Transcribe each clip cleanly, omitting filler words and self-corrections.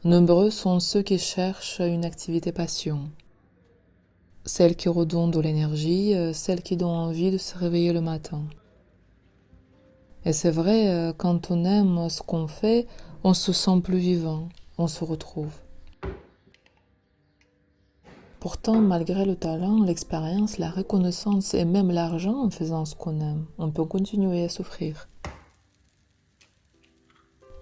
Nombreux sont ceux qui cherchent une activité passion, celle qui redonne de l'énergie, celle qui donne envie de se réveiller le matin. Et c'est vrai, quand on aime ce qu'on fait, on se sent plus vivant, on se retrouve. Pourtant, malgré le talent, l'expérience, la reconnaissance et même l'argent en faisant ce qu'on aime, on peut continuer à souffrir.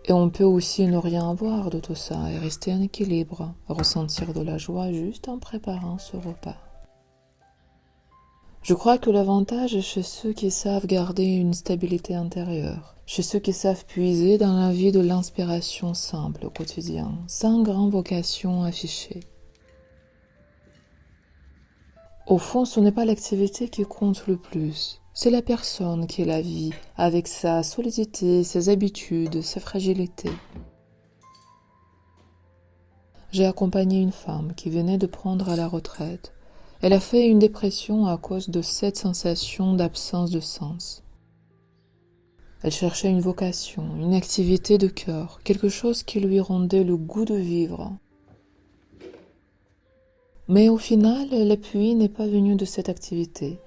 Et on peut aussi ne rien avoir de tout ça et rester en équilibre, ressentir de la joie juste en préparant ce repas. Je crois que l'avantage est chez ceux qui savent garder une stabilité intérieure, chez ceux qui savent puiser dans la vie de l'inspiration simple au quotidien, sans grande vocation affichée. Au fond, ce n'est pas l'activité qui compte le plus, c'est la personne qui la vit, avec sa solidité, ses habitudes, ses fragilités. J'ai accompagné une femme qui venait de prendre à la retraite. Elle a fait une dépression à cause de cette sensation d'absence de sens. Elle cherchait une vocation, une activité de cœur, quelque chose qui lui rendait le goût de vivre. Mais au final, l'appui n'est pas venu de cette activité.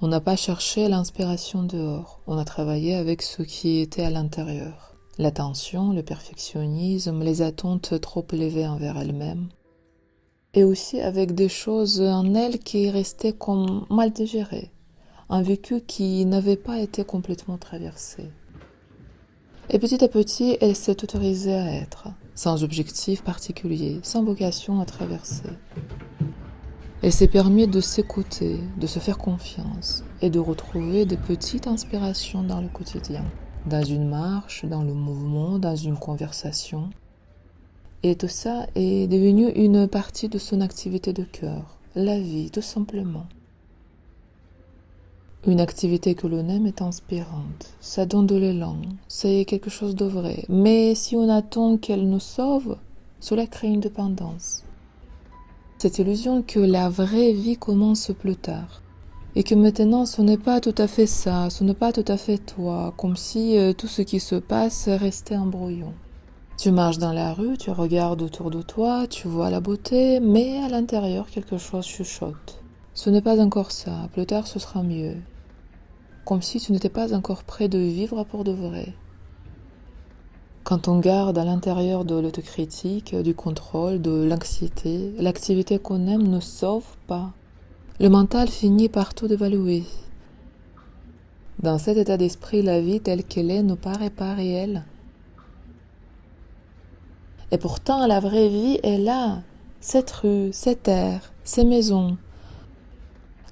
On n'a pas cherché l'inspiration dehors, on a travaillé avec ce qui était à l'intérieur. L'attention, le perfectionnisme, les attentes trop élevées envers elle-même. Et aussi avec des choses en elle qui restaient comme mal digérées, un vécu qui n'avait pas été complètement traversé. Et petit à petit, elle s'est autorisée à être, sans objectif particulier, sans vocation à traverser. Elle s'est permis de s'écouter, de se faire confiance et de retrouver des petites inspirations dans le quotidien, dans une marche, dans le mouvement, dans une conversation. Et tout ça est devenu une partie de son activité de cœur, la vie tout simplement. Une activité que l'on aime est inspirante, ça donne de l'élan, c'est quelque chose de vrai. Mais si on attend qu'elle nous sauve, cela crée une dépendance. Cette illusion que la vraie vie commence plus tard. Et que maintenant ce n'est pas tout à fait ça, ce n'est pas tout à fait toi, comme si tout ce qui se passe restait un brouillon. Tu marches dans la rue, tu regardes autour de toi, tu vois la beauté, mais à l'intérieur quelque chose chuchote. Ce n'est pas encore ça, plus tard ce sera mieux. Comme si tu n'étais pas encore prêt de vivre pour de vrai. Quand on garde à l'intérieur de l'autocritique, du contrôle, de l'anxiété, l'activité qu'on aime ne sauve pas. Le mental finit par tout dévaluer. Dans cet état d'esprit, la vie telle qu'elle est ne paraît pas réelle. Et pourtant, la vraie vie est là. Cette rue, cette air, ces maisons.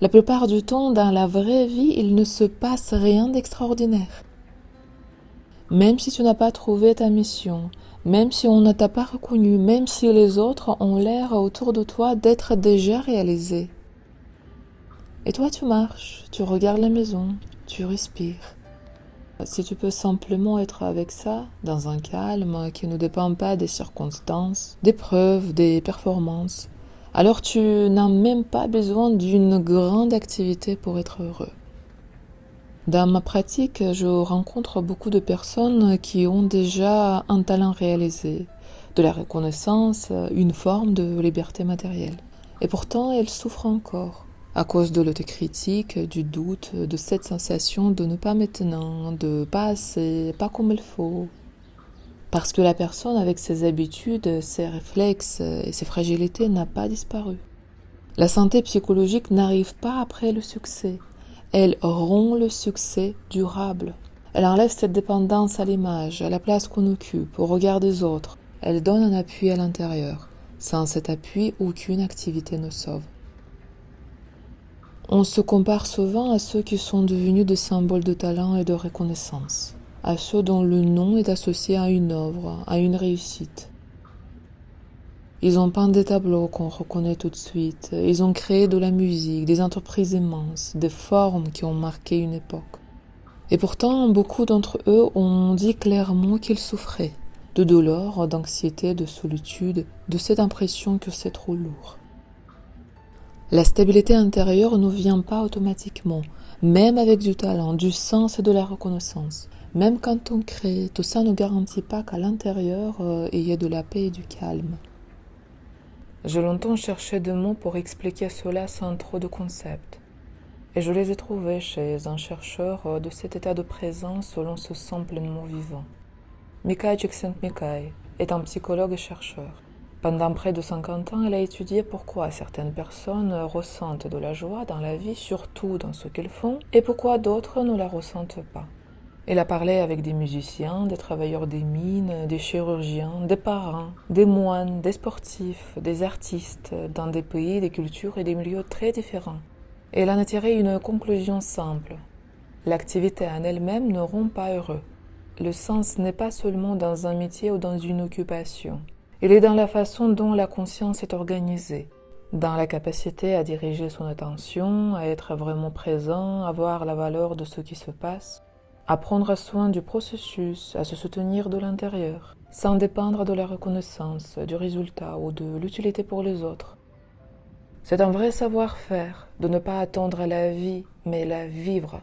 La plupart du temps, dans la vraie vie, il ne se passe rien d'extraordinaire. Même si tu n'as pas trouvé ta mission, même si on ne t'a pas reconnu, même si les autres ont l'air autour de toi d'être déjà réalisés. Et toi, tu marches, tu regardes la maison, tu respires. Si tu peux simplement être avec ça, dans un calme qui ne dépend pas des circonstances, des preuves, des performances, alors tu n'as même pas besoin d'une grande activité pour être heureux. Dans ma pratique, je rencontre beaucoup de personnes qui ont déjà un talent réalisé, de la reconnaissance, une forme de liberté matérielle. Et pourtant, elles souffrent encore. À cause de l'autocritique, du doute, de cette sensation de ne pas maintenant, de pas assez, pas comme il faut. Parce que la personne avec ses habitudes, ses réflexes et ses fragilités n'a pas disparu. La santé psychologique n'arrive pas après le succès. Elle rend le succès durable. Elle enlève cette dépendance à l'image, à la place qu'on occupe, au regard des autres. Elle donne un appui à l'intérieur. Sans cet appui, aucune activité ne sauve. On se compare souvent à ceux qui sont devenus des symboles de talent et de reconnaissance, à ceux dont le nom est associé à une œuvre, à une réussite. Ils ont peint des tableaux qu'on reconnaît tout de suite, ils ont créé de la musique, des entreprises immenses, des formes qui ont marqué une époque. Et pourtant, beaucoup d'entre eux ont dit clairement qu'ils souffraient, de douleur, d'anxiété, de solitude, de cette impression que c'est trop lourd. La stabilité intérieure ne vient pas automatiquement, même avec du talent, du sens et de la reconnaissance. Même quand on crée, tout ça ne garantit pas qu'à l'intérieur, il y ait de la paix et du calme. J'ai longtemps cherché des mots pour expliquer cela sans trop de concepts. Et je les ai trouvés chez un chercheur de cet état de présence où l'on se sent pleinement vivant. Mikai Csikszentmihalyi est un psychologue et chercheur. Pendant près de 50 ans, elle a étudié pourquoi certaines personnes ressentent de la joie dans la vie, surtout dans ce qu'elles font, et pourquoi d'autres ne la ressentent pas. Elle a parlé avec des musiciens, des travailleurs des mines, des chirurgiens, des parents, des moines, des sportifs, des artistes, dans des pays, des cultures et des milieux très différents. Elle en a tiré une conclusion simple. L'activité en elle-même ne rend pas heureux. Le sens n'est pas seulement dans un métier ou dans une occupation. Il est dans la façon dont la conscience est organisée, dans la capacité à diriger son attention, à être vraiment présent, à voir la valeur de ce qui se passe, à prendre soin du processus, à se soutenir de l'intérieur, sans dépendre de la reconnaissance, du résultat ou de l'utilité pour les autres. C'est un vrai savoir-faire de ne pas attendre la vie, mais la vivre.